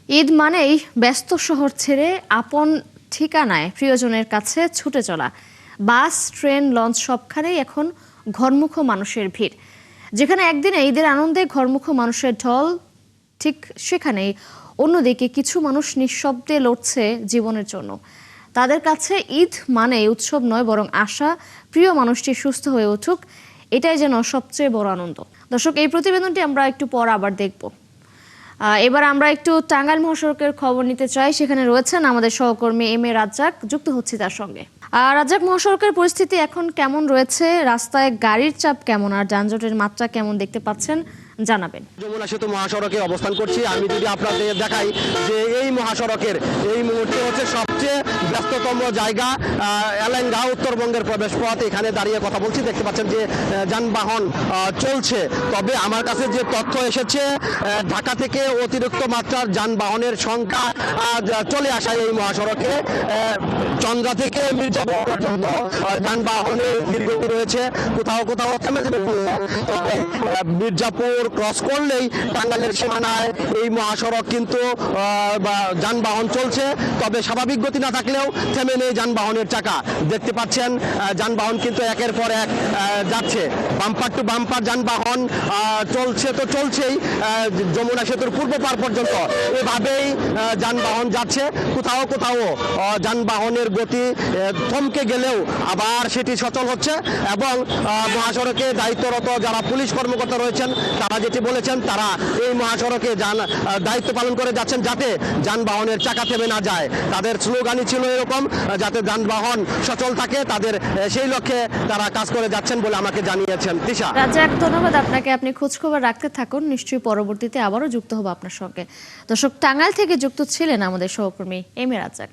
ঈদ মানেই ব্যস্ত শহর ছেড়ে আপন ঠিকানায় প্রিয়জনের কাছে ছুটে চলা। বাস, ট্রেন, লঞ্চ সবখানেই এখন ঘরমুখ মানুষের ভিড়। যেখানে একদিনে ঈদের আনন্দে ঘরমুখ মানুষের ঢল, ঠিক সেখানেই অন্যদিকে কিছু মানুষ নিঃশব্দে লড়ছে জীবনের জন্য। তাদের কাছে ঈদ মানে উৎসব নয়, বরং আশা প্রিয় মানুষটি সুস্থ হয়ে উঠুক, এটাই যেন সবচেয়ে বড় আনন্দ। দর্শক, এই প্রতিবেদনটি আমরা একটু পর আবার দেখব। এবার আমরা একটু টাঙ্গাইল মহাসড়কের খবর নিতে চাই। সেখানে রয়েছেন আমাদের সহকর্মী এম.এ. রাজ্জাক, যুক্ত হচ্ছে তার সঙ্গে। রাজ্জাক, মহাসড়কের পরিস্থিতি এখন কেমন রয়েছে? রাস্তায় গাড়ির চাপ কেমন আর যানজটের মাত্রা কেমন দেখতে পাচ্ছেন, জানাবেন। যমুনা সেতু মহাসড়কে অবস্থান করছি। আমি যদি আপনাদের দেখাই যে এই মহাসড়কের এই মুহূর্তে হচ্ছে সবচেয়ে ব্যস্ততম জায়গা এলেঙ্গা, উত্তরবঙ্গের প্রবেশ পথ। এখানে দাঁড়িয়ে কথা বলছি, দেখতে পাচ্ছেন যে যানবাহন চলছে। তবে আমার কাছে যে তথ্য এসেছে, ঢাকা থেকে অতিরিক্ত মাত্রার যানবাহনের সংখ্যা চলে আসায় এই মহাসড়কে চন্দ্রা থেকে মির্জাপুর পর্যন্ত যানবাহনের দীর্ঘতি রয়েছে। কোথাও কোথাও থেমে যাবে। মির্জাপুর ক্রস করলেই টাঙ্গাইলের সীমানায় এই মহাসড়ক কিন্তু যানবাহন চলছে। তবে স্বাভাবিক গতি না থাকলেও থেমে নেই যানবাহনের চাকা। দেখতে পাচ্ছেন যানবাহন কিন্তু একের পর এক যাচ্ছে, বাম্পার টু বাম্পার যানবাহন চলছে তো চলছেই যমুনা সেতুর পূর্ব পার পর্যন্ত। এভাবেই যানবাহন যাচ্ছে। কোথাও কোথাও যানবাহনের গতি থমকে গেলেও আবার সেটি সচল হচ্ছে এবং মহাসড়কে দায়িত্বরত যারা পুলিশ কর্মকর্তা রয়েছেন তারা যেটি বলেছেন, তারা এই মহাসড়কে দায়িত্ব পালন করে যাচ্ছেন যাতে যানবাহনের চাকা থেমে না যায়। তাদের স্লোগানই ছিল এরকম, যাতে যানবাহন সচল থাকে। তাদের সেই লক্ষ্যে তারা কাজ করে যাচ্ছেন বলে আমাকে জানিয়েছেন। তিশা, রাজ্জাক, ধন্যবাদ আপনাকে। আপনি খোঁজখবর রাখতে থাকুন, নিশ্চয়ই পরবর্তীতে আবারও যুক্ত হবো আপনার সঙ্গে। দর্শক, টাঙ্গাইল থেকে যুক্ত ছিলেন আমাদের সহকর্মী এম.এ. রাজ্জাক।